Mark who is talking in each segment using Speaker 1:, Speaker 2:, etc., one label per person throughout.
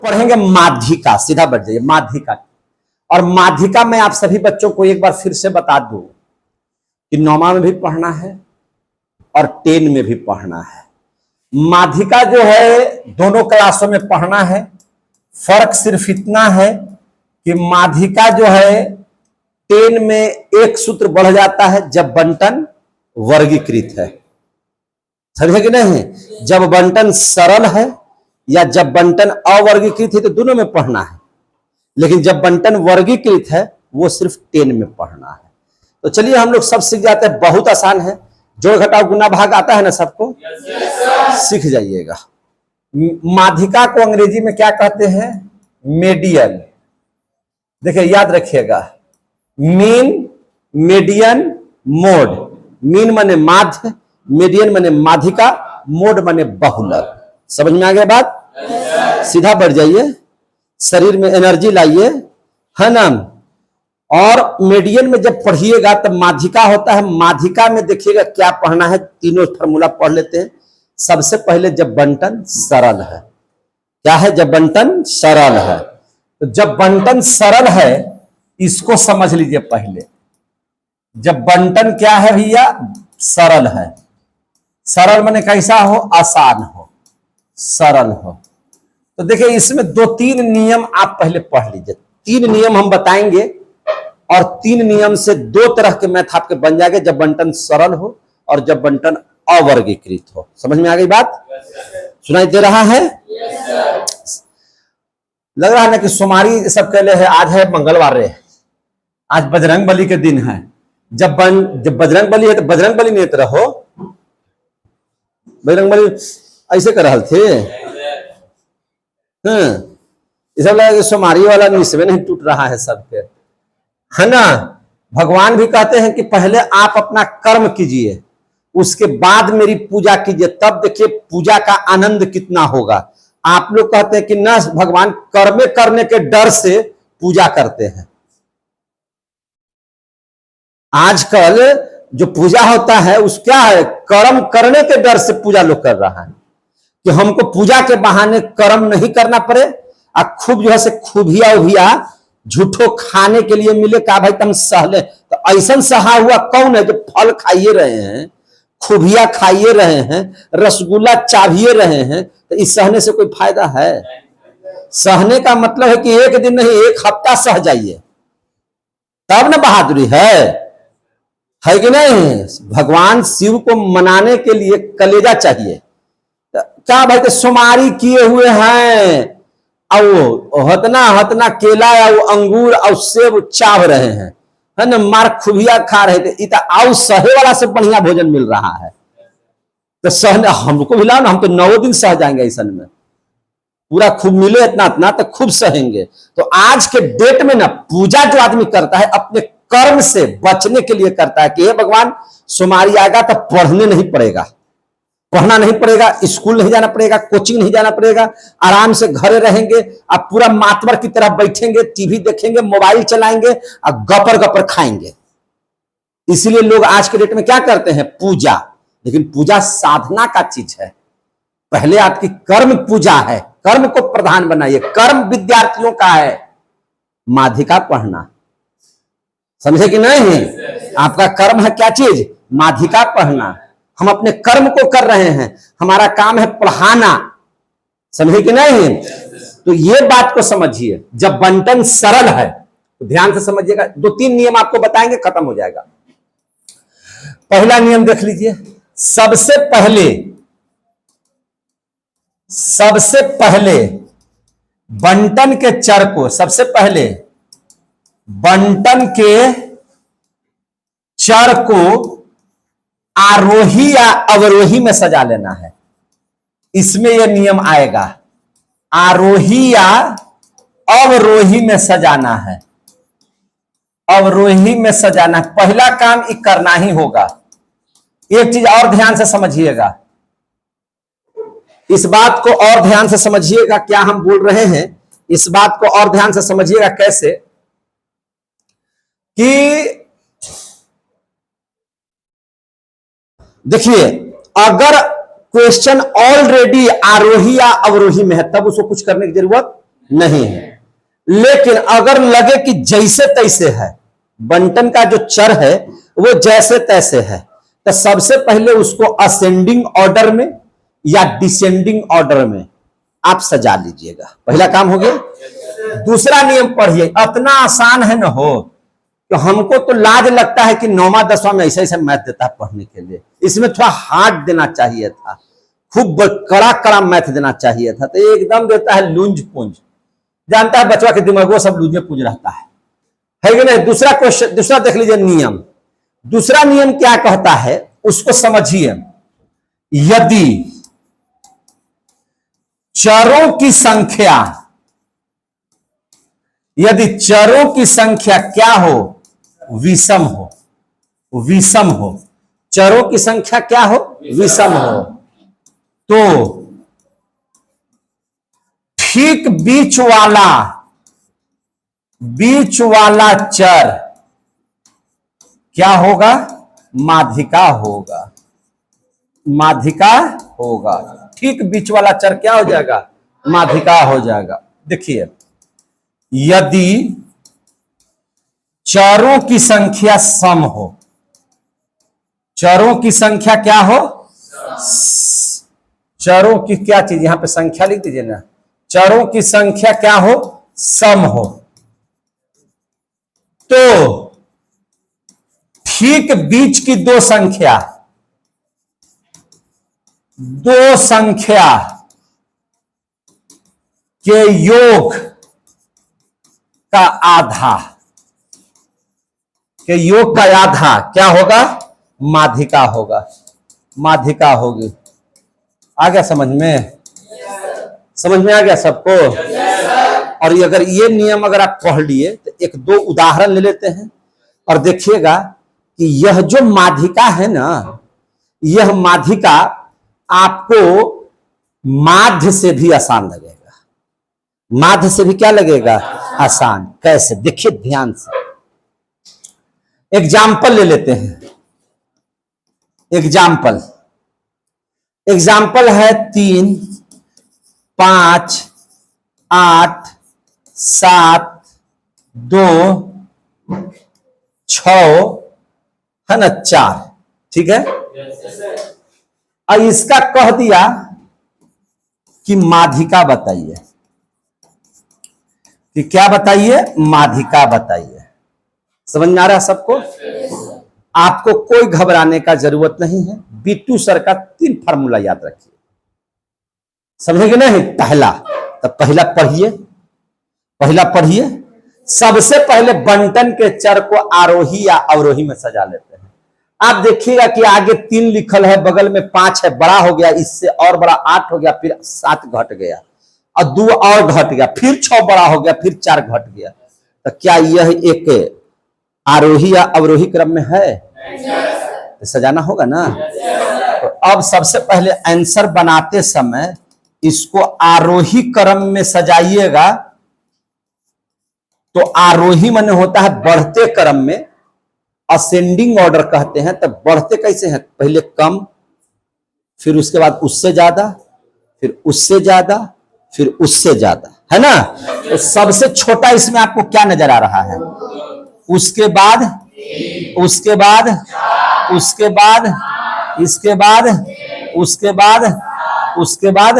Speaker 1: पढ़ेंगे माध्यिका। सीधा बढ़ जाइए माध्यिका। और माध्यिका में आप सभी बच्चों को एक बार फिर से बता दूं कि 9वां में भी पढ़ना है और 10 में भी पढ़ना है। माध्यिका जो है दोनों क्लासों में पढ़ना है। फर्क सिर्फ इतना है कि माध्यिका जो है 10 में एक सूत्र बढ़ जाता है जब बंटन वर्गीकृत है, समझे कि नहीं? जब बंटन सरल है या जब बंटन अवर्गीकृत है तो दोनों में पढ़ना है, लेकिन जब बंटन वर्गीकृत है वो सिर्फ 10 में पढ़ना है। तो चलिए हम लोग सब सीख जाते हैं, बहुत आसान है। जोड़ घटाव गुना भाग आता है ना सबको? सीख जाइएगा। माध्यिका को अंग्रेजी में क्या कहते हैं? मीडियन। देखिए याद रखिएगा, मीन, मीडियन, मोड। मीन माने माध्य, मीडियन माने माध्यिका, मोड माने बहुलक। समझ में आ गया बात? सीधा बढ़ जाइए, शरीर में एनर्जी लाइए, है ना? और मीडियन में जब पढ़िएगा तब माध्यिका होता है। माध्यिका में देखिएगा क्या पढ़ना है, तीनों फार्मूला पढ़ लेते हैं। सबसे पहले जब बंटन सरल है, क्या है? जब बंटन सरल है। तो जब बंटन सरल है इसको समझ लीजिए पहले। जब बंटन क्या है भैया? सरल है। सरल माने कैसा हो? आसान हो, सरल हो। तो देखिए इसमें 2-3 नियम आप पहले पढ़ लीजिए। 3 नियम हम बताएंगे और 3 नियम से 2 तरह के मैथ आपके बन जाएंगे, जब बंटन सरल हो और जब बंटन अवर्गीकृत हो। समझ में आ गई बात? सुनाई दे रहा है? लग रहा है ना कि सोमवारी सब कहले है, आज है मंगलवार है, आज बजरंग बली के दिन है। जब बजरंग बली है तो बजरंग बली नहीं रहो, बजरंग बली ऐसे कर रहे थे। ऐसा लगा कि सोमवारी वाला निस्बे नहीं टूट रहा है सबके, है ना? भगवान भी कहते हैं कि पहले आप अपना कर्म कीजिए, उसके बाद मेरी पूजा कीजिए, तब देखिए पूजा का आनंद कितना होगा। आप लोग कहते हैं कि न भगवान, कर्मे करने के डर से पूजा करते हैं। आजकल जो पूजा होता है उस क्या है? कर्म करने के डर से पूजा लोग कर रहा है कि हमको पूजा के बहाने कर्म नहीं करना पड़े, और खूब जो है से खूबिया उबिया झूठो खाने के लिए मिले। का भाई तुम सहले, तो ऐसा सहा हुआ कौन है जो फल खाइए रहे हैं, खूबिया खाइए रहे हैं, रसगुल्ला चाभिए रहे हैं? तो इस सहने से कोई फायदा है? सहने का मतलब है कि एक दिन नहीं, एक हफ्ता सह जाइए, तब ना बहादुरी है कि नहीं? भगवान शिव को मनाने के लिए कलेजा चाहिए। क्या भाई? तो सोमवारी किए हुए हैं और हतना हतना केला या वो अंगूर और सेब चाव रहे हैं, है ना? मार खुबिया खा रहे थे। इतना आओ सहे वाला से बढ़िया भोजन मिल रहा है तो सहने हमको भी लाओ ना, हम तो 9 दिन सह जाएंगे। ऐसा में पूरा खूब मिले इतना इतना तो खूब सहेंगे। तो आज के डेट में ना पूजा जो आदमी करता है अपने कर्म से बचने के लिए करता है कि हे भगवान, सोमवारी आएगा तो पढ़ने नहीं पड़ेगा, पढ़ना नहीं पड़ेगा, स्कूल नहीं जाना पड़ेगा, कोचिंग नहीं जाना पड़ेगा, आराम से घरे रहेंगे। आप पूरा मातवर की तरह बैठेंगे, टीवी देखेंगे, मोबाइल चलाएंगे और गपर गपर खाएंगे। इसीलिए लोग आज के डेट में क्या करते हैं? पूजा। लेकिन पूजा साधना का चीज है। पहले आपकी कर्म पूजा है, कर्म को प्रधान बनाइए। कर्म विद्यार्थियों का है, माध्यिका पढ़ना। समझे कि नहीं? आपका कर्म है क्या चीज? माध्यिका पढ़ना। हम अपने कर्म को कर रहे हैं, हमारा काम है पढ़ाना। समझे कि नहीं? तो ये बात को समझिए। जब बंटन सरल है तो ध्यान से समझिएगा। 2-3 नियम आपको बताएंगे, खत्म हो जाएगा। पहला नियम देख लीजिए। सबसे पहले बंटन के चर को, सबसे पहले बंटन के चर को आरोही या अवरोही में सजा लेना है। इसमें यह नियम आएगा, आरोही या अवरोही में सजाना है। अवरोही में सजाना, पहला काम ये करना ही होगा। एक चीज और ध्यान से समझिएगा, इस बात को और ध्यान से समझिएगा। क्या हम बोल रहे हैं इस बात को और ध्यान से समझिएगा। कैसे कि देखिए, अगर क्वेश्चन ऑलरेडी आरोही या अवरोही में है तब उसको कुछ करने की जरूरत नहीं है। लेकिन अगर लगे कि जैसे तैसे है, बंटन का जो चर है वो जैसे तैसे है, तो सबसे पहले उसको असेंडिंग ऑर्डर में या डिसेंडिंग ऑर्डर में आप सजा लीजिएगा। पहला काम हो गया। दूसरा नियम पढ़िए, इतना आसान है ना हो, तो हमको तो लाज लगता है कि 9वां 10वां में ऐसे ऐसे मैथ देता है पढ़ने के लिए। इसमें थोड़ा हार्ड देना चाहिए था, खूब कड़ा कड़ा मैथ देना चाहिए था, तो एकदम देता है लूंज पूंज। जानता है बच्चा के दिमाग वो सब लूंज पूंज रहता है कि नहीं। दूसरा क्वेश्चन, दूसरा देख लीजिए नियम। दूसरा नियम क्या कहता है उसको समझिए। यदि चरों की संख्या, यदि चरों की संख्या क्या हो, विषम हो, विषम हो, चरों की संख्या क्या हो, विषम हो, तो ठीक बीच वाला चर क्या होगा, माध्यिका होगा, माध्यिका होगा। ठीक बीच वाला चर क्या हो जाएगा, माध्यिका हो जाएगा। देखिए, यदि चरों की संख्या सम हो, चरों की संख्या क्या हो, चरों की क्या चीज, यहां पे संख्या लिख दीजिए ना, चरों की संख्या क्या हो, सम हो, तो ठीक बीच की दो संख्या के योग का आधा, के योग का आधा क्या होगा, माध्यिका होगा, माध्यिका होगी। आ गया समझ में, समझ में आ गया सबको। और अगर ये नियम अगर आप पढ़ लिए तो एक दो उदाहरण ले लेते हैं और देखिएगा कि यह जो माध्यिका है ना, यह माध्यिका आपको माध्य से भी आसान लगेगा, माध्य से भी क्या लगेगा, आसान। कैसे, देखिए ध्यान से। एग्जाम्पल ले लेते हैं, एग्जाम्पल, एग्जाम्पल है 3, 5, 8, 7, 2, 6 है ना, 4, ठीक है। और इसका कह दिया कि माध्यिका बताइए, कि क्या बताइए, माध्यिका बताइए। समझ में आ रहा है सबको। आपको कोई घबराने का जरूरत नहीं है। बीटू सर का 3 फार्मूला याद रखिए, समझेंगे नहीं। पहला, तो पहला पढ़िए, पहला पढ़िए। सबसे पहले बंटन के चर को आरोही या अवरोही में सजा लेते हैं। आप देखिएगा कि आगे 3 लिखल है, बगल में 5 है, बड़ा हो गया, इससे और बड़ा 8 हो गया, फिर 7 घट गया, और 2 और घट गया, फिर 6 बड़ा हो गया, फिर 4 घट गया। तो क्या यह एक आरोही या अवरोही क्रम में है? तो सजाना होगा ना। तो अब सबसे पहले आंसर बनाते समय इसको आरोही क्रम में सजाइएगा। तो आरोही माने होता है बढ़ते क्रम में, असेंडिंग ऑर्डर कहते हैं। तो बढ़ते कैसे हैं, पहले कम, फिर उसके बाद उससे ज्यादा, फिर उससे ज्यादा, फिर उससे ज्यादा, है ना। तो सबसे छोटा इसमें आपको क्या नजर आ रहा है, उसके बाद, उसके बाद, उसके बाद, इसके बाद, उसके बाद, उसके बाद।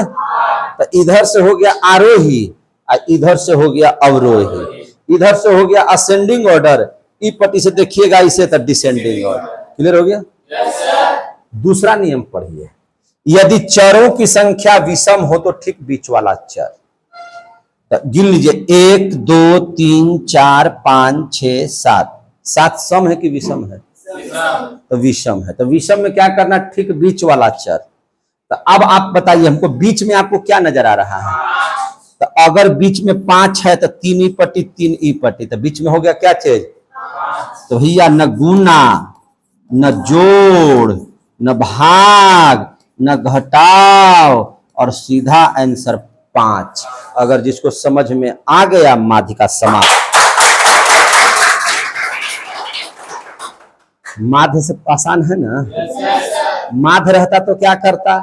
Speaker 1: तो इधर से हो गया आरोही और इधर से हो गया अवरोही, इधर से हो गया असेंडिंग ऑर्डर, ई पट्टी से देखिएगा इसे तो डिसेंडिंग ऑर्डर। क्लियर हो गया। दूसरा नियम पढ़िए। यदि चरों की संख्या विषम हो तो ठीक बीच वाला चर, गिन लीजिए, 1, 2, 3, 4, 5, 6, 7। 7 सम है कि विषम है? तो विषम है। तो विषम में क्या करना, ठीक बीच वाला चर। तो अब आप बताइए हमको, बीच में आपको क्या नजर आ रहा है? तो अगर बीच में 5 है तो 3 ई पट्टी 3 ई पट्टी, तो बीच में हो गया क्या चीज? तो भैया न गुना, न जोड़, न भाग, न घटाव, और सीधा आंसर 5। अगर जिसको समझ में आ गया, माध्यिका समाप्त। माध्य से आसान है ना। माध्य रहता तो क्या करता,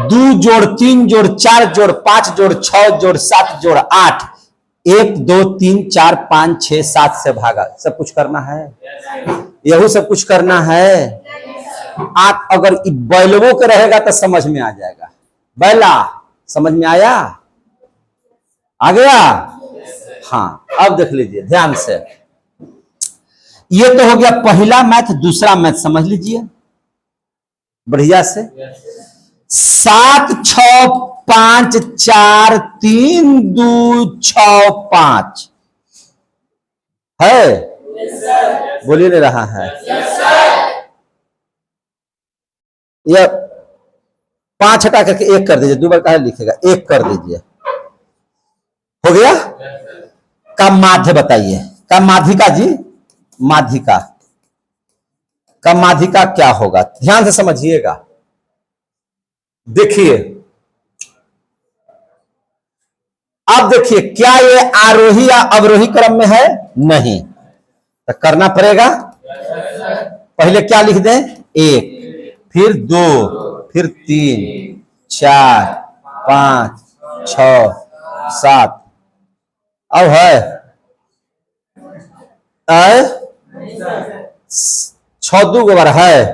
Speaker 1: 2 जोड़ 3 जोड़ 4 जोड़ 5 जोड़ 6 जोड़ 7 जोड़ 8, 1 2 3 4 5 6 7 से भागा। सब कुछ करना है, यही सब कुछ करना है। आप अगर बैलवों के रहेगा तो समझ में आ जाएगा। बैला समझ में आया, आ गया। हाँ, अब देख लीजिए ध्यान से। ये तो हो गया पहला मैथ। दूसरा मैथ समझ लीजिए बढ़िया से। 7 6 5 4 3 2 6 5 है। बोलिए नहीं रहा है। यह 5 हटा करके 1 कर दीजिए। 2 बार कहा लिखेगा, 1 कर दीजिए। हो गया। का माध्य बताइए, का माध्यिका जी, माध्यिका का माध्यिका क्या होगा? ध्यान से समझिएगा। देखिए अब देखिए, क्या ये आरोही या अवरोही क्रम में है? नहीं, तो करना पड़ेगा। पहले क्या लिख दें? 1, फिर 2, फिर 3 4 5 6 7। अब है 6 2 बार है,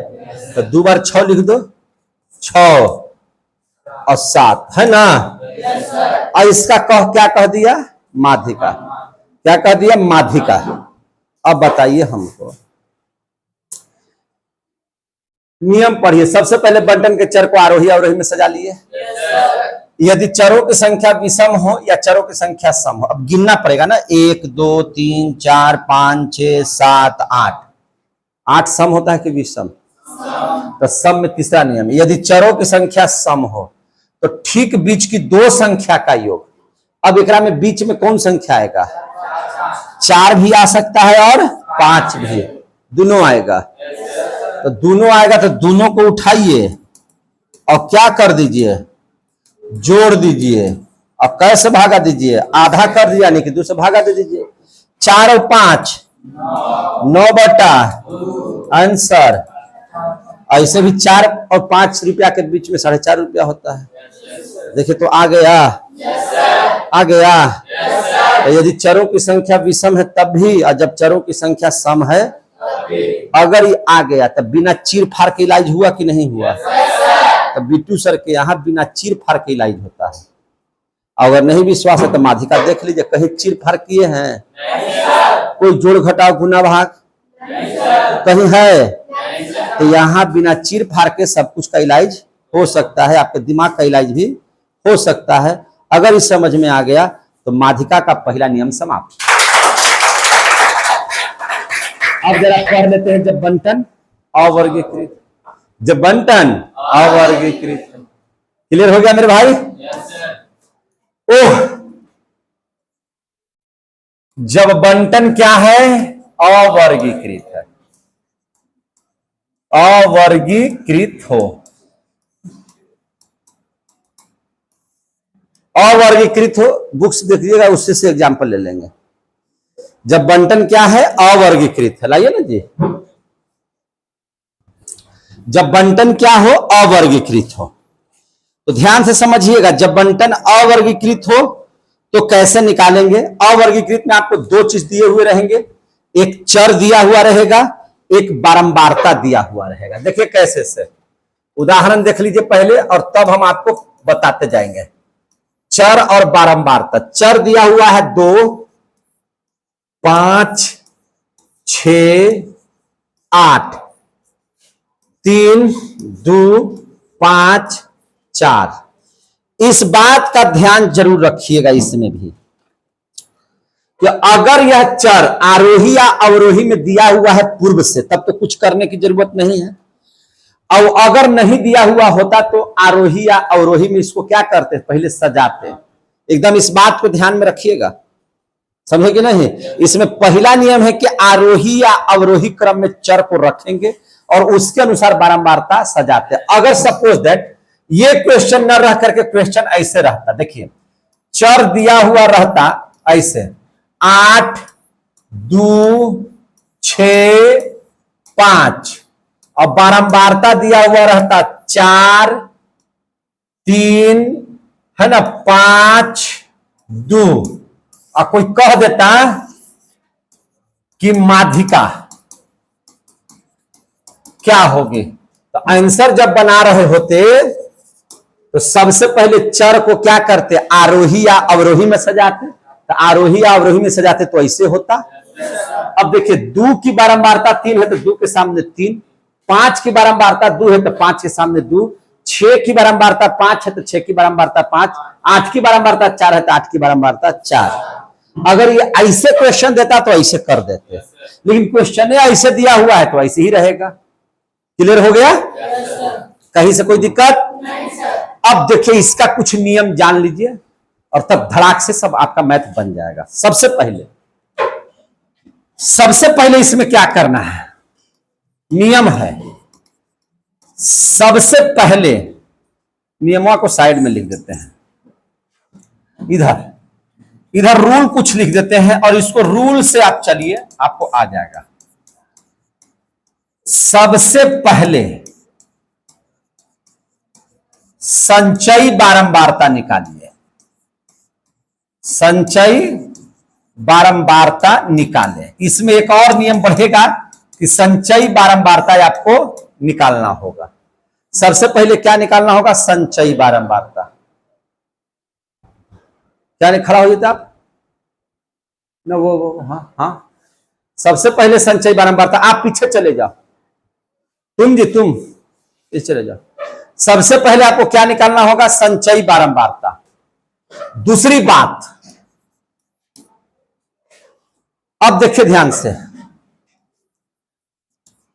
Speaker 1: तो 2 बार 6 लिख दो। 6 और 7 है ना। और इसका क्या कह दिया? माध्यिका। क्या कह दिया? माध्यिका। अब बताइए हमको, नियम पढ़िए। सबसे पहले बंटन के चर को आरोही अवरोही में सजा लिए। यदि चरों की संख्या विषम हो या चरों की संख्या सम हो, अब गिनना पड़ेगा ना। 1 2 3 4 5 6 7 8। 8 सम होता है कि विषम? तो सम में तीसरा नियम, यदि चरों की संख्या सम हो तो ठीक बीच की 2 संख्या का योग। अब एकरा में बीच में कौन संख्या आएगा? 4 भी आ सकता है और 5 भी, दोनों आएगा। तो दोनों आएगा तो दोनों को उठाइए और क्या कर दीजिए? जोड़ दीजिए। अब कैसे भागा दीजिए? आधा कर दिया, यानी कि 2 से भागा दे दीजिए। 4 और 5 9 बटा आंसर। ऐसे भी 4 और 5 रुपया के बीच में 4.5 रुपया होता है। देखिए तो आ गया, आ गया। तो यदि चरों की संख्या विषम है तब भी, और जब चरों की संख्या सम है अगर ये आ गया तब बिना चीर फाड़ के इलाज हुआ कि नहीं हुआ? तो बिट्टू सर के यहाँ बिना चीर फाड़ के इलाज होता है। अगर नहीं विश्वास है तो माध्यिका देख लीजिए, कहीं चीर फाड़ किए हैं? कोई जोड़ घटाव गुना भाग कहीं है? तो यहाँ बिना चीर फाड़ के सब कुछ का इलाज हो सकता है, आपके दिमाग का इलाज भी हो सकता है। अगर इस समझ में आ गया तो माध्यिका का पहला नियम समाप्त। अब जरा पढ़ लेते हैं। जब बंटन अवर्गीकृत, जब बंटन अवर्गीकृत। क्लियर हो गया मेरे भाई? ओह, जब बंटन क्या है? अवर्गीकृत है। अवर्गीकृत हो, अवर्गीकृत हो, बुक्स देखिएगा, उससे से एग्जाम्पल ले लेंगे। जब बंटन क्या है? अवर्गीकृत है। लाइए ना जी। जब बंटन क्या हो? अवर्गीकृत हो। तो ध्यान से समझिएगा, जब बंटन अवर्गीकृत हो तो कैसे निकालेंगे? अवर्गीकृत में आपको 2 चीज दिए हुए रहेंगे, एक चर दिया हुआ रहेगा, एक बारंबारता दिया हुआ रहेगा। देखिए कैसे से, उदाहरण देख लीजिए पहले और तब हम आपको बताते जाएंगे। चर और बारंबारता। चर दिया हुआ है 2 5 6 8, 3 2 5 4। इस बात का ध्यान जरूर रखिएगा इसमें भी कि अगर यह चर आरोही या अवरोही में दिया हुआ है पूर्व से तब तो कुछ करने की जरूरत नहीं है। और अगर नहीं दिया हुआ होता तो आरोही या अवरोही में इसको क्या करते? पहले सजाते। एकदम इस बात को ध्यान में रखिएगा, समझे कि नहीं? इसमें पहला नियम है कि आरोही या अवरोही क्रम में चर को रखेंगे और उसके अनुसार बारंबारता सजाते। अगर सपोज दैट ये क्वेश्चन न रह करके क्वेश्चन ऐसे रहता, देखिए चर दिया हुआ रहता ऐसे 8 2 6 5 और बारंबारता दिया हुआ रहता 4 3 है ना, 5 2, और कोई कह देता कि माध्यिका क्या होगी, तो आंसर जब बना रहे होते तो सबसे पहले चर को क्या करते, आरोही या अवरोही में सजाते, तो आरोही या अवरोही में सजाते तो ऐसे होता। अब देखिए 2 की बारंबारता 3 है तो 2 के सामने 3, 5 की बारंबारता 2 है तो 5 के सामने 2, 6 की बारंबारता 5 है तो 6 की बारंबारता 5, 8 की बारंबारता 4 है तो 8 की बारंबारता 4। अगर ये ऐसे क्वेश्चन देता तो ऐसे कर देते, लेकिन क्वेश्चन ऐसे दिया हुआ है तो ऐसे ही रहेगा। क्लियर हो गया? कहीं से कोई दिक्कत? अब देखिए इसका कुछ नियम जान लीजिए और तब धड़ाक से सब आपका मैथ बन जाएगा। सबसे पहले इसमें क्या करना है, नियम है। सबसे पहले नियमों को साइड में लिख देते हैं, इधर रूल कुछ लिख देते हैं और इसको रूल से आप चलिए, आपको आ जाएगा। सबसे पहले संचयी बारंबारता निकालिए, संचयी बारंबारता निकालें। इसमें एक और नियम बढ़ेगा कि संचयी बारंबारता आपको निकालना होगा। सबसे पहले क्या निकालना होगा, संचयी बारंबारता। क्या खड़ा हो जाता आप ना, वो हाँ, सबसे पहले संचयी बारंबारता। आप पीछे चले जाओ, तुम पीछे चले जाओ। सबसे पहले आपको क्या निकालना होगा, संचयी बारंबारता। दूसरी बात, अब देखिए ध्यान से,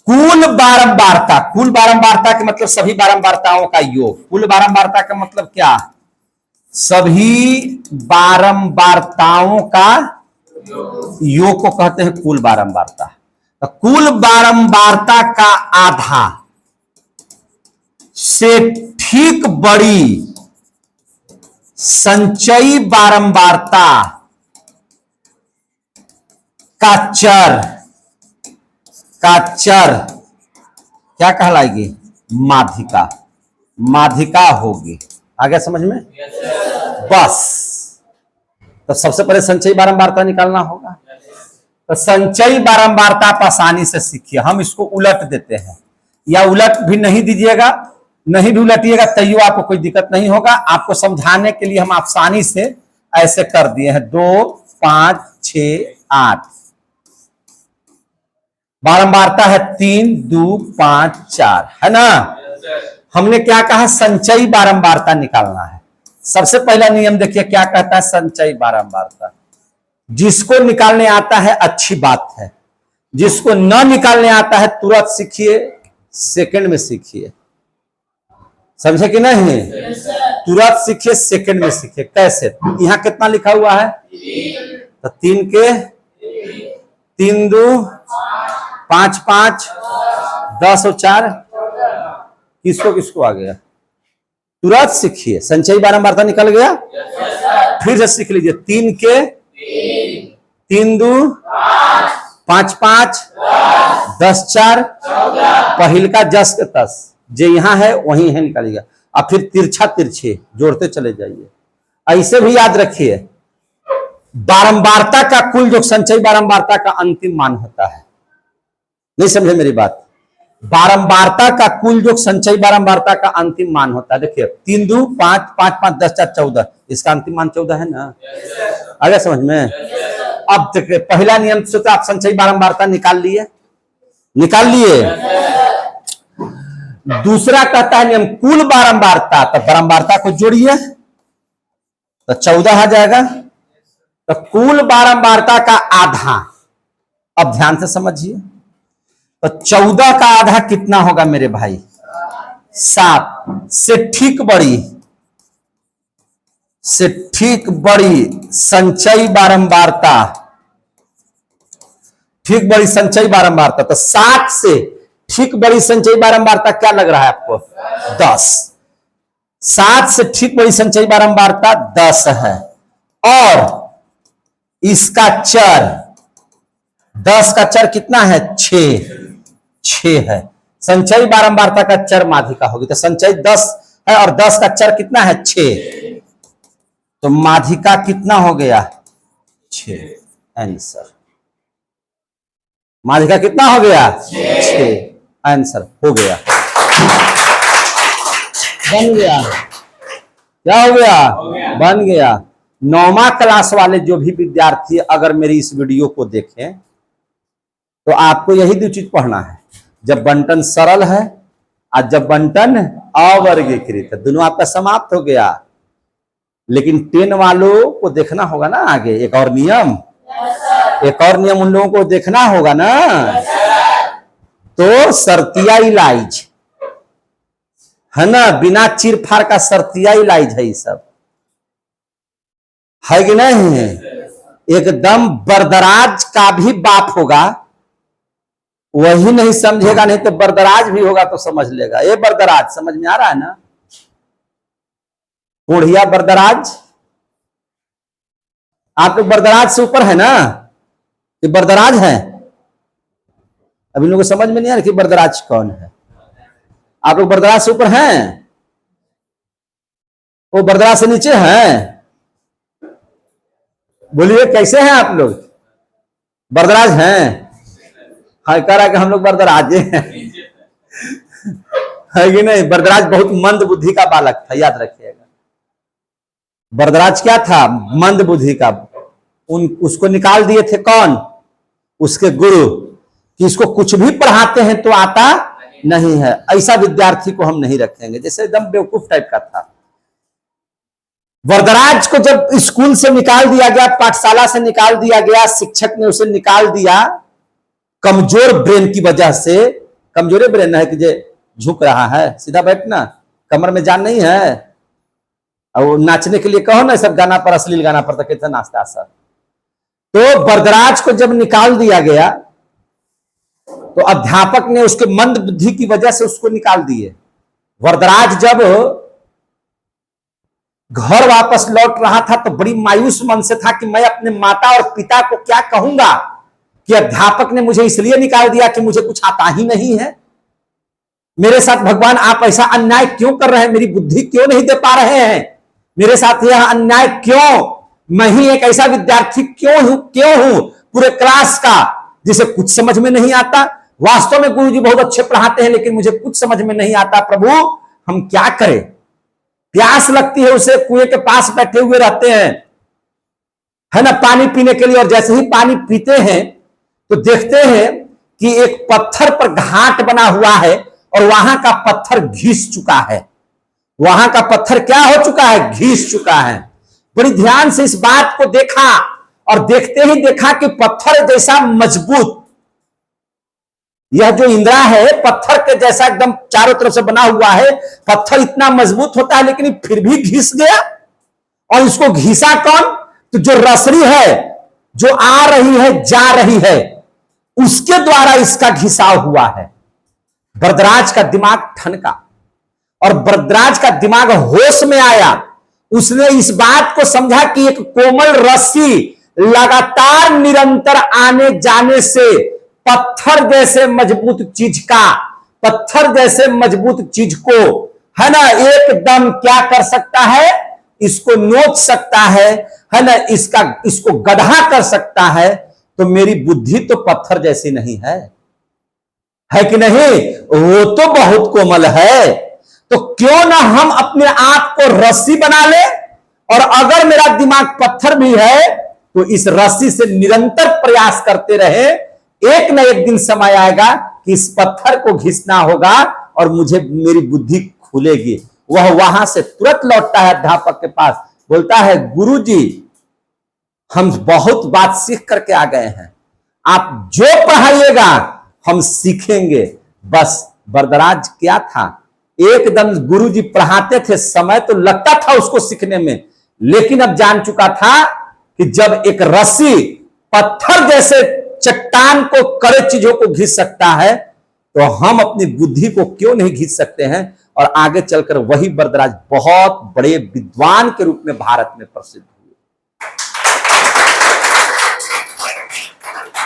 Speaker 1: कुल बारंबारता। कुल बारंबारता के मतलब सभी बारंबारताओं का योग। कुल बारंबारता का मतलब क्या, सभी बारंबारताओं का योग को कहते हैं कुल बारंबारता। तो कुल बारंबारता का आधा से ठीक बड़ी संचयी बारंबारता का चर क्या कहलाएगी, माध्यिका होगी। आ गया समझ में? बस। तो सबसे पहले संचयी बारंबारता निकालना होगा। तो संचयी बारंबारता आप आसानी से सीखिए। हम इसको उलट देते हैं, या उलट भी नहीं दीजिएगा, नहीं भी उलटिएगा तैयो आपको कोई दिक्कत नहीं होगा। आपको समझाने के लिए हम आसानी से ऐसे कर दिए हैं। 2 5 6 8 बारंबारता है 3 2 5 4, है ना। हमने क्या कहा, संचयी बारंबारता निकालना है। सबसे पहला नियम देखिए क्या कहता है, संचयी बारंबारता। जिसको निकालने आता है अच्छी बात है, जिसको न निकालने आता है तुरंत सीखिए, सेकंड में सीखिए। समझे कि नहीं? तुरंत सीखिए, सेकंड में सीखिए। कैसे? यहां कितना लिखा हुआ है, तो 3 के 3 2 5 5 10 और 4, किसको आ गया? तुरंत सीखिए। संचयी बारंबारता निकल गया, फिर से सीख लीजिए। 3 के 3 2 5 5 10 4, पहिल का जस के तस, जो यहां है वहीं है निकालिएगा। अब फिर तिरछा तिरछे जोड़ते चले जाइए। ऐसे भी याद रखिए, बारंबारता का कुल जो संचयी बारंबारता का अंतिम मान होता है। नहीं समझे मेरी बात? बारंबारता का कुल जो संचयी बारंबारता का अंतिम मान होता है। देखिए 3 2 5 5 5 10 4 14, इसका अंतिम मान 14 है ना। आ गया समझ में? अब देखिए पहला नियम से तो आप संचयी बारंबारता निकाल लिए। दूसरा कहता है नियम कुल बारंबारता, तो बारंबारता को जोड़िए तो 14 आ जाएगा। तो कुल बारंबारता का आधा, अब ध्यान से समझिए, तो 14 का आधा कितना होगा मेरे भाई? 7 से ठीक बड़ी संचयी बारंबारता, ठीक बड़ी संचयी बारंबारता। तो 7 से ठीक बड़ी संचयी बारंबारता क्या लग रहा है आपको? 10। 7 से ठीक बड़ी संचयी बारंबारता 10 है, और इसका चर 10 का चर कितना है? 6 है। संचयी बारंबारता का चर माध्यिका होगी। तो संचयी 10 और 10 का चर कितना है 6, तो माधिका कितना हो गया 6। आंसर माधिका कितना हो गया 6। आंसर हो गया, बन गया, क्या हो गया बन गया। 9वां क्लास वाले जो भी विद्यार्थी अगर मेरी इस वीडियो को देखें तो आपको यही 2 चीज पढ़ना है, जब बंटन सरल है और जब बंटन अवर्गीकृत है, दोनों आपका समाप्त हो गया। लेकिन 10 वालों को देखना होगा ना आगे, एक और नियम, एक और नियम उन लोगों को देखना होगा ना। तो शर्तिया इलाज है ना, बिना चीरफाड़ का शर्तिया इलाज है, ये सब है कि नहीं। एकदम बरदराज का भी बाप होगा, वही नहीं समझेगा, नहीं तो बरदराज भी होगा तो समझ लेगा। ये बरदराज समझ में आ रहा है ना, कोढ़िया बरदराज। आप लोग बरदराज से ऊपर है ना, ये बरदराज है। अब इन लोगों को समझ में नहीं आ रहा कि बरदराज कौन है। आप लोग बरदराज से ऊपर हैं, वो बरदराज से नीचे हैं। बोलिए कैसे हैं आप लोग, बरदराज हैं? हाँ, कह रहा है कि हम लोग बरदराजे हैं, है कि नहीं। बरदराज बहुत मंद बुद्धि का बालक था, याद रखिएगा। बरदराज क्या था, मंद बुद्धि का। उसको निकाल दिए थे कौन, उसके गुरु, कि इसको कुछ भी पढ़ाते हैं तो आता नहीं है। ऐसा विद्यार्थी को हम नहीं रखेंगे, जैसे एकदम बेवकूफ टाइप का था। वरदराज को जब स्कूल से निकाल दिया गया, पाठशाला से निकाल दिया गया, शिक्षक ने उसे निकाल दिया कमजोर ब्रेन की वजह से। कमजोर ब्रेन है कि जे झुक रहा है, सीधा बैठना, कमर में जान नहीं है। और नाचने के लिए कहो ना, सब गाना पर, अश्लील गाना पर, तो कैसे नाचता सब। तो वरदराज को जब निकाल दिया गया तो अध्यापक ने उसके मंद बुद्धि की वजह से उसको निकाल दिए। वरदराज जब घर वापस लौट रहा था तो बड़ी मायूस मन से था कि मैं अपने माता और पिता को क्या कहूंगा कि अध्यापक ने मुझे इसलिए निकाल दिया कि मुझे कुछ आता ही नहीं है। मेरे साथ भगवान आप ऐसा अन्याय क्यों कर रहे हैं, मेरी बुद्धि क्यों नहीं दे पा रहे हैं, मेरे साथ यह अन्याय क्यों, मैं ही एक ऐसा विद्यार्थी क्यों हूं पूरे क्लास का जिसे कुछ समझ में नहीं आता। वास्तव में गुरुजी बहुत अच्छे पढ़ाते हैं लेकिन मुझे कुछ समझ में नहीं आता। प्रभु हम क्या करें। प्यास लगती है उसे, कुएं के पास बैठे हुए रहते हैं, है ना, पानी पीने के लिए। और जैसे ही पानी पीते हैं तो देखते हैं कि एक पत्थर पर घाट बना हुआ है और वहां का पत्थर घिस चुका है। वहां का पत्थर क्या हो चुका है, घिस चुका है। बड़ी ध्यान से इस बात को देखा और देखते ही देखा कि पत्थर जैसा मजबूत यह जो इंद्रा है, पत्थर के जैसा एकदम चारों तरफ से बना हुआ है। पत्थर इतना मजबूत होता है लेकिन फिर भी घिस गया। और इसको घिसा कौन, तो जो रसरी है, जो आ रही है जा रही है, उसके द्वारा इसका घिसाव हुआ है। बरदराज का दिमाग ठनका और बरदराज का दिमाग होश में आया। उसने इस बात को समझा कि एक कोमल रस्सी लगातार निरंतर आने जाने से पत्थर जैसे मजबूत चीज का, पत्थर जैसे मजबूत चीज को, है ना, एकदम क्या कर सकता है, इसको नोच सकता है ना, इसको गड्ढा कर सकता है। तो मेरी बुद्धि तो पत्थर जैसी नहीं है कि नहीं, वो तो बहुत कोमल है। तो क्यों ना हम अपने आप को रस्सी बना ले, और अगर मेरा दिमाग पत्थर भी है तो इस रस्सी से निरंतर प्रयास करते रहे। एक न एक दिन समय आएगा कि इस पत्थर को घिसना होगा और मुझे मेरी बुद्धि खुलेगी। वह वहां से तुरंत लौटता है अध्यापक के पास, बोलता है गुरुजी हम बहुत बात सीख करके आ गए हैं, आप जो पढ़ाइएगा हम सीखेंगे। बस बरदराज क्या था, एकदम गुरुजी पढ़ाते थे, समय तो लगता था उसको सीखने में, लेकिन अब जान चुका था कि जब एक रस्सी पत्थर जैसे चट्टान को, कड़े चीजों को घिस सकता है, तो हम अपनी बुद्धि को क्यों नहीं घिस सकते हैं। और आगे चलकर वही बरदराज बहुत बड़े विद्वान के रूप में भारत में प्रसिद्ध हुए।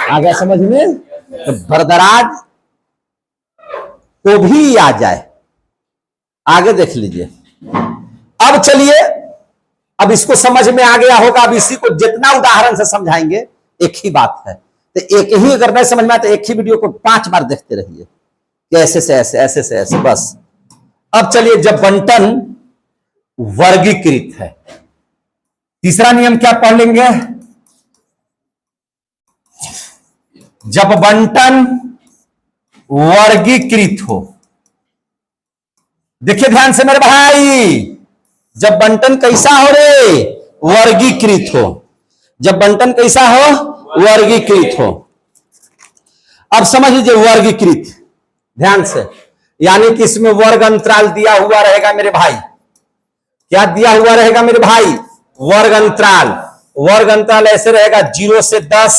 Speaker 1: आगे समझ में, तो बरदराज को भी आ जाए। आगे देख लीजिए, अब चलिए, अब इसको समझ में आ गया होगा। अब इसी को जितना उदाहरण से समझाएंगे एक ही बात है, तो एक ही अगर नहीं समझ में आए तो एक ही वीडियो को 5 बार देखते रहिए कि ऐसे से ऐसे, ऐसे से ऐसे, बस। अब चलिए, जब बंटन वर्गीकृत है, तीसरा नियम क्या पढ़ लेंगे? जब बंटन वर्गीकृत हो, देखिए ध्यान से मेरे भाई, जब बंटन कैसा हो रे? वर्गीकृत हो। जब बंटन कैसा हो? वर्गीकृत हो। अब समझ लीजिए वर्गीकृत, ध्यान से, यानी कि इसमें वर्ग अंतराल दिया हुआ रहेगा मेरे भाई। क्या दिया हुआ रहेगा मेरे भाई? वर्ग अंतराल। वर्ग अंतराल ऐसे रहेगा 0 से 10,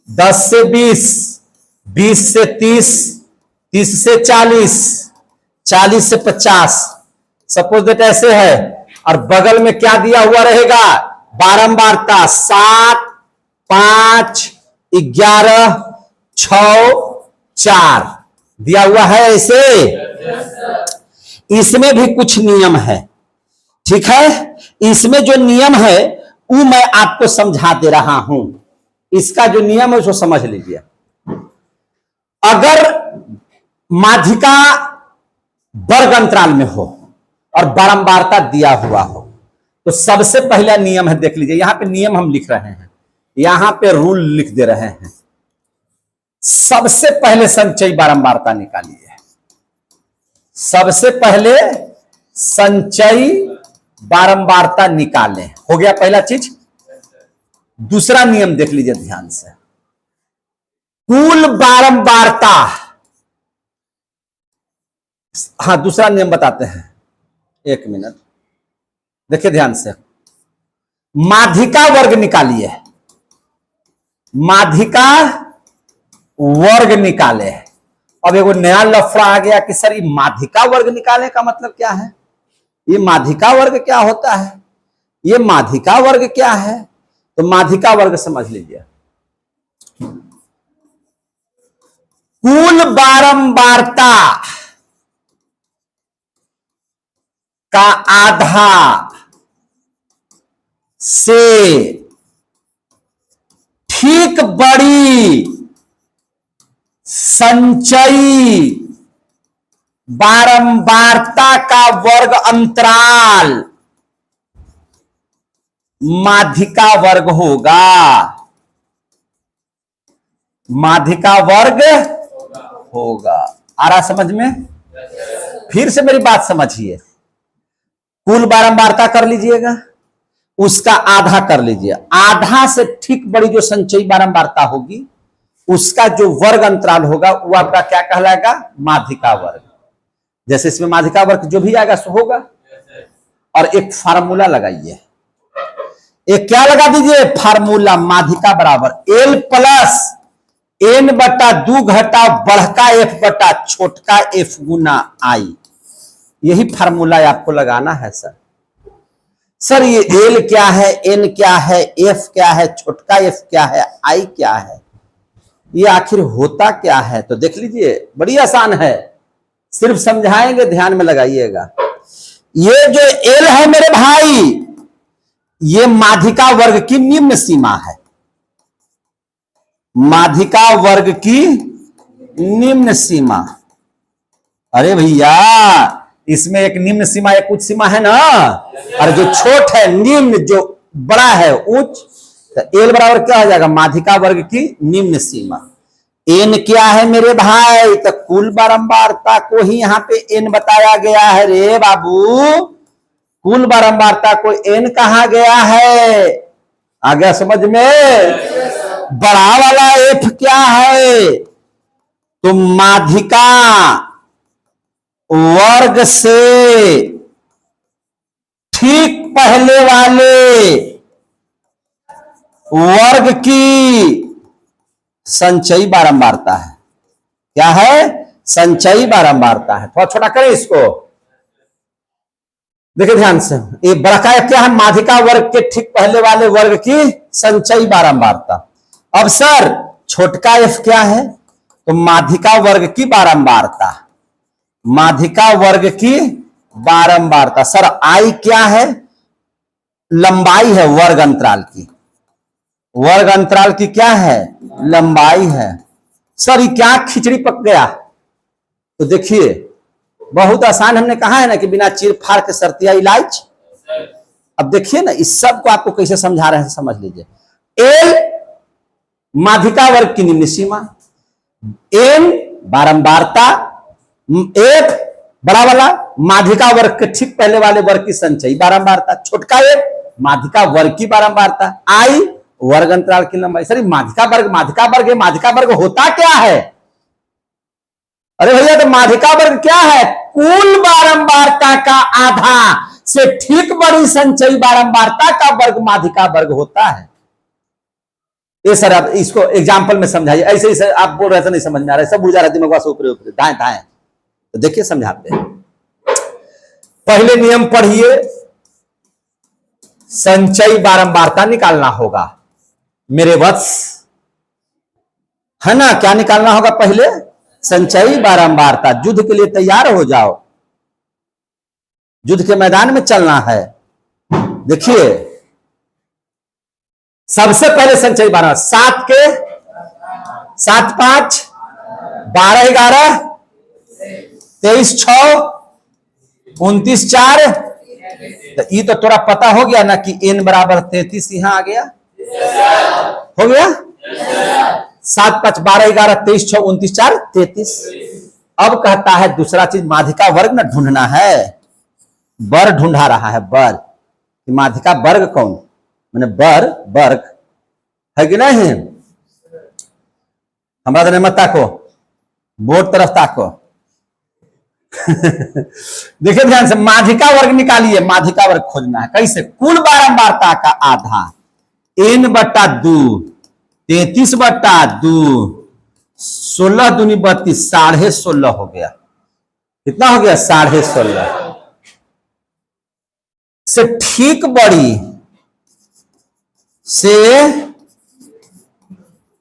Speaker 1: 10 से 20, 20 से 30, 30 से 40, 40 से 50, सपोज दैट ऐसे है। और बगल में क्या दिया हुआ रहेगा? बारंबारता 7, 5, 11, 6, 4 दिया हुआ है ऐसे। इसमें भी कुछ नियम है, ठीक है? इसमें जो नियम है वो मैं आपको समझा दे रहा हूं। इसका जो नियम है उसको समझ लीजिए। अगर माध्यिका वर्ग अंतराल में हो और बारंबारता दिया हुआ हो, तो सबसे पहला नियम है, देख लीजिए, यहां पे नियम हम लिख रहे हैं, यहां पे रूल लिख दे रहे हैं। सबसे पहले संचयी बारंबारता निकालिए। सबसे पहले संचयी बारंबारता निकालें। हो गया पहला चीज। दूसरा नियम देख लीजिए ध्यान से, कुल बारंबारता। हाँ, दूसरा नियम बताते हैं, एक मिनट, देखिए ध्यान से। माध्यिका वर्ग निकालिए, माध्यिका वर्ग निकाले। अब एगो नया लफड़ा आ गया कि सर ये माध्यिका वर्ग निकाले का मतलब क्या है? ये माध्यिका वर्ग क्या होता है? ये माध्यिका वर्ग क्या है? तो माध्यिका वर्ग समझ लीजिए, कुल बारंबारता का आधा से ठीक बड़ी संचयी बारंबारता का वर्ग अंतराल माध्यिका वर्ग होगा। माध्यिका वर्ग होगा। आ रहा समझ में? फिर से मेरी बात समझिए। कुल बारंबारता कर लीजिएगा, उसका आधा कर लीजिए। आधा से ठीक बड़ी जो संचयी बारंबारता होगी उसका जो वर्ग अंतराल होगा वो आपका क्या कहलाएगा? माध्यिका वर्ग। जैसे इसमें माध्यिका वर्ग जो भी आएगा सो होगा। और एक फार्मूला लगाइए, एक क्या लगा दीजिए? फार्मूला। माध्यिका बराबर एल प्लस एन बटा 2 घटा बढ़का एफ बटा छोटका एफ गुना आई। यही फार्मूला आपको लगाना है सर। सर ये एल क्या है, एन क्या है, एफ क्या है, छोटका एफ क्या है, आई क्या है, ये आखिर होता क्या है? तो देख लीजिए, बड़ी आसान है, सिर्फ समझाएंगे, ध्यान में लगाइएगा। ये जो एल है मेरे भाई, ये माध्यिका वर्ग की निम्न सीमा है। माध्यिका वर्ग की निम्न सीमा। अरे भैया, इसमें एक निम्न सीमा, एक उच्च सीमा है ना। और जो छोट है निम्न, जो बड़ा है उच्च, तो एल बराबर क्या हो जाएगा? माध्यिका वर्ग की निम्न सीमा। एन क्या है मेरे भाई? तो कुल बारंबारता को ही यहां पे एन बताया गया है रे बाबू। कुल बारंबारता को एन कहा गया है। आ गया समझ में? बड़ा वाला एफ क्या है? तो माध्यिका वर्ग से ठीक पहले वाले वर्ग की संचयी बारंबारता है। क्या है? संचयी बारंबारता है। थोड़ा छोटा करें इसको, देखिए ध्यान से। ये बड़ा क्या है? माध्यिका वर्ग के ठीक पहले वाले वर्ग की संचयी बारंबारता। अब सर छोटका एफ क्या है? तो माध्यिका वर्ग की बारंबारता। माध्यिका वर्ग की बारंबारता। सर आई क्या है? लंबाई है वर्ग अंतराल की। वर्ग अंतराल की क्या है? लंबाई है। सर ये क्या खिचड़ी पक गया? तो देखिए बहुत आसान, हमने कहा है ना कि बिना चीर फाड़ के सरतिया इलाज। अब देखिए ना इस सब को आपको कैसे समझा रहे हैं, समझ लीजिए। एल माध्यिका वर्ग की निम्न सीमा, एन बारंबारता, एफ बड़ा वाला माध्यिका वर्ग के ठीक पहले वाले वर्ग की संचयी बारंबारता, छोटका एफ माध्यिका वर्ग की बारंबारता, आई वर्ग अंतराल की लंबाई। सर माध्यिका वर्ग है, माध्यिका वर्ग होता क्या है? अरे भैया तो माध्यिका वर्ग क्या है? कुल बारंबारता का आधा से ठीक बड़ी संचयी बारंबारता का वर्ग माध्यिका वर्ग होता है। ये सर आप इसको एग्जाम्पल में समझाइए। ऐसे ही सर आप बोल रहे थे नहीं समझ में आ रहा है, सब उड़ जा रहा दिमाग से ऊपर ऊपर दाएं दाएं। तो देखिए समझाते हैं। पहले नियम पढ़िए, संचयी बारंबारता निकालना होगा मेरे वत्स, है ना? क्या निकालना होगा? पहले संचयी बारंबारता। युद्ध के लिए तैयार हो जाओ, युद्ध के मैदान में चलना है। देखिए सबसे पहले संचयी बारंबारता 7 के 7 5 12 11 23 6 29 4। तो ये तो थोड़ा पता हो गया ना कि n बराबर 33 यहां आ गया, हो गया 7 5 12 11 23 6 29 4 33। अब कहता है दूसरा चीज माध्यिका वर्ग ना ढूंढना है। बर ढूंढा रहा है, बर कि माध्यिका वर्ग कौन, मैंने बर वर्ग है कि नहीं? हमारा तो मत ताको, बोर्ड तरफ ताको। देखिए ध्यान से, माध्यिका वर्ग निकालिए। माध्यिका वर्ग खोजना है कैसे? कुल बारंबारता का आधा n बटा 2 33 बटा 2 16 दूनी 32 16.5 हो गया। कितना हो गया? 16.5 से ठीक बड़ी से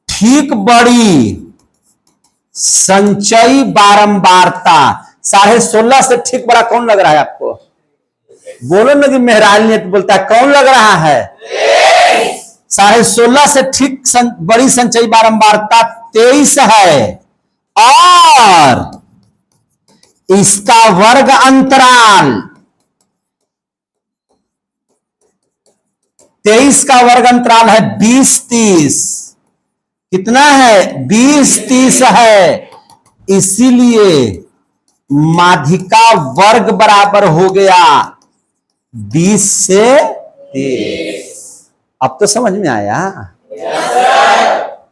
Speaker 1: ठीक बड़ी संचयी बारंबारता। 16.5 से ठीक बड़ा कौन लग रहा है आपको? बोलो ना कि मेहराज ने बोलता है कौन लग रहा है? 16.5 से ठीक बड़ी संचयी बारंबारता 23 है, और इसका वर्ग अंतराल 23 का वर्ग अंतराल है 20-30। कितना है? 20-30 है। इसीलिए माध्यिका वर्ग बराबर हो गया 20 से 30। अब तो समझ में आया?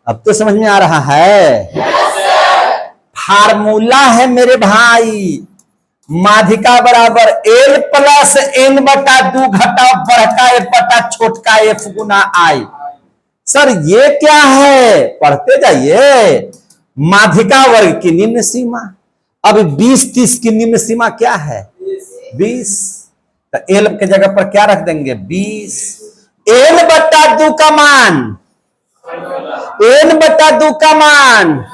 Speaker 1: अब तो समझ में आ रहा है? फार्मूला है मेरे भाई, माध्यिका बराबर एल प्लस एन बटा 2 घटा बड़का एफ बटा छोटका एफ गुना आई। सर ये क्या है? पढ़ते जाइए। माध्यिका वर्ग की निम्न सीमा, अब 20-30 की निम्न सीमा क्या है? 20। तो एल के जगह पर क्या रख देंगे? 20। एन बटा 2 का मान, एन बटा 2 का मान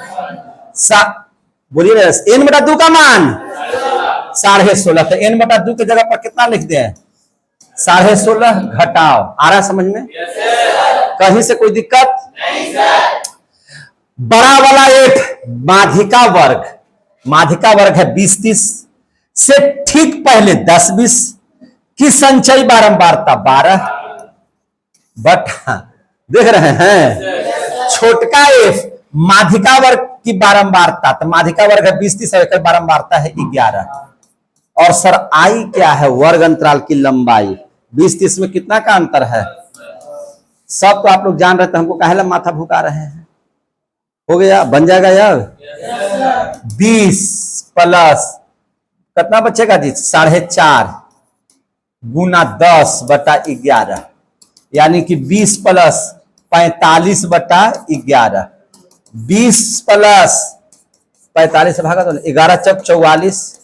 Speaker 1: बोलिए, एन बटा 2 का मान 16.5। तो एन बटा 2 की जगह पर कितना लिख दे? 16.5 घटाओ। आ रहा समझ में? कहीं से कोई दिक्कत नहीं सर। बड़ा वाला एफ माध्यिका वर्ग, माध्यिका वर्ग है 20-30 से ठीक पहले 10-20 की संचयी बारंबारता 12 बटा, देख रहे हैं, छोटका एफ माध्यिका वर्ग की बारंबारता, तो माध्यिका वर्ग है 20-30 और बारंबारता है 11। और सर आई क्या है? वर्ग अंतराल की लंबाई। 20-30 में कितना का अंतर है? सब तो आप लोग जान रहे थे, हमको काहे माथा भुका रहे हैं? हो गया, बन जाएगा यार। 20 प्लस कितना बचेगा जी? 4.5 गुना 10 बटा 11, यानी कि 20 प्लस 45 बटा 11। 20 प्लस 45 से भागा तो 11 चौक 44,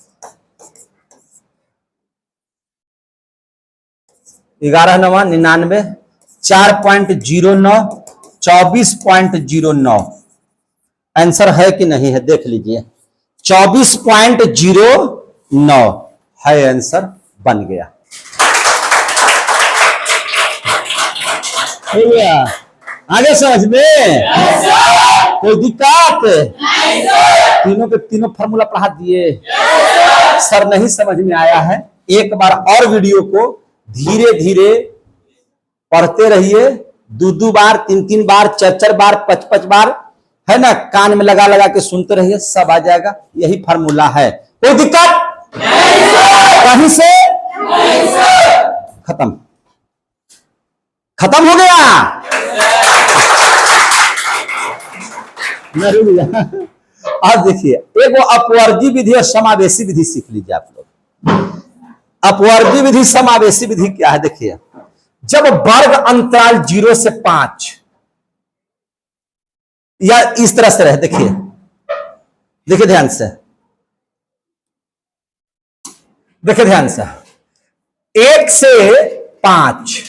Speaker 1: 11 9 99, 4.09, 24.09। आंसर है कि नहीं है देख लीजिए। 24.09 है आंसर बन गया। हो गया आगे समझ में? कोई दिक्कत? तीनों पे तीनों फॉर्मूला पढ़ा दिए। सर नहीं समझ में आया है, एक बार और वीडियो को धीरे धीरे पढ़ते रहिए, 2-2 बार, 3-3 बार, 4-4 बार, 5-5 बार, है ना, कान में लगा लगा के सुनते रहिए, सब आ जाएगा। यही फार्मूला है। कोई दिक्कत? कहीं से? खत्म, खत्म हो गया। अब देखिए, एक वो अपवर्गी विधि और समावेशी विधि सीख लीजिए आप लोग। अपवर्गी विधि, समावेशी विधि क्या है? देखिए, जब वर्ग अंतराल 0 से 5 या इस तरह से रहे, देखिए देखिए ध्यान से, देखिए ध्यान से, 1 से 5,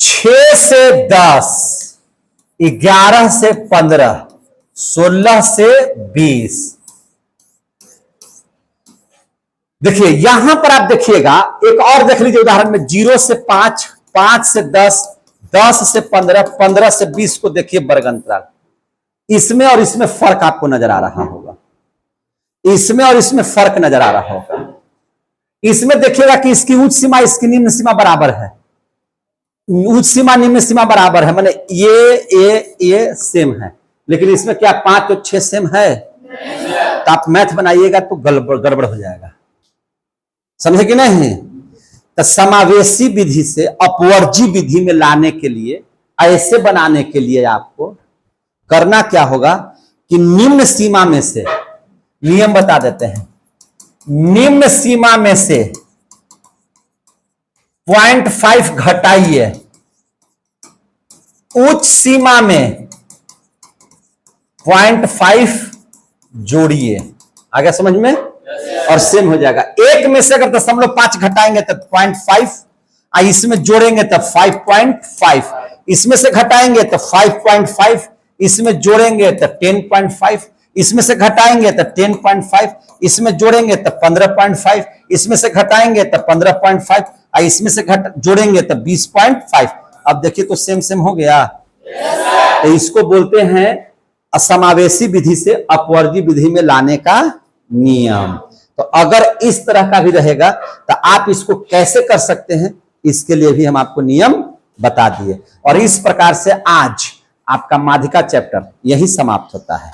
Speaker 1: 6 से 10, 11 से 15, 16 से 20। देखिए यहां पर आप देखिएगा, एक और देख लीजिए उदाहरण में, 0 से 5, 5 से 10, 10 से 15, 15 से 20 को देखिए वर्ग अंतराल। इसमें और इसमें फर्क आपको नजर आ रहा होगा, इसमें और इसमें फर्क नजर आ रहा होगा। इसमें देखिएगा कि इसकी उच्च सीमा इसकी निम्न सीमा बराबर है, उच्च सीमा निम्न सीमा बराबर है, माने ये सेम है। लेकिन इसमें क्या 5 और 6 सेम है? तो आप मैथ बनाइएगा तो गड़बड़ हो जाएगा, समझे कि नहीं? तो समावेशी विधि से अपवर्जी विधि में लाने के लिए, ऐसे बनाने के लिए आपको करना क्या होगा कि निम्न सीमा में से, नियम बता देते हैं, निम्न सीमा में से 0.5 घटाइए, उच्च सीमा में 0.5 जोड़िए। आ गया समझ में? और सेम हो जाएगा। एक में से अगर 0.5 घटाएंगे तो 0.5, इसमें जोड़ेंगे तो 5.5, इसमें से घटाएंगे तो 5.5, इसमें जोड़ेंगे तो 10.5, इसमें से घटाएंगे तो 10.5, इसमें जोड़ेंगे तो 15.5, इसमें से घटाएंगे तो 15.5, इसमें से जोड़ेंगे तो 20.5। अब देखिए तो सेम सेम हो गया। तो इसको बोलते हैं असमावेशी विधि से अपवर्गी विधि में लाने का नियम। तो अगर इस तरह का भी रहेगा तो आप इसको कैसे कर सकते हैं, इसके लिए भी हम आपको नियम बता दिए। और इस प्रकार से आज आपका माध्यिका चैप्टर यही समाप्त होता है।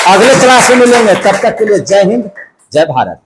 Speaker 1: अगले क्लास में मिलेंगे, तब तक के लिए जय हिंद, जय भारत।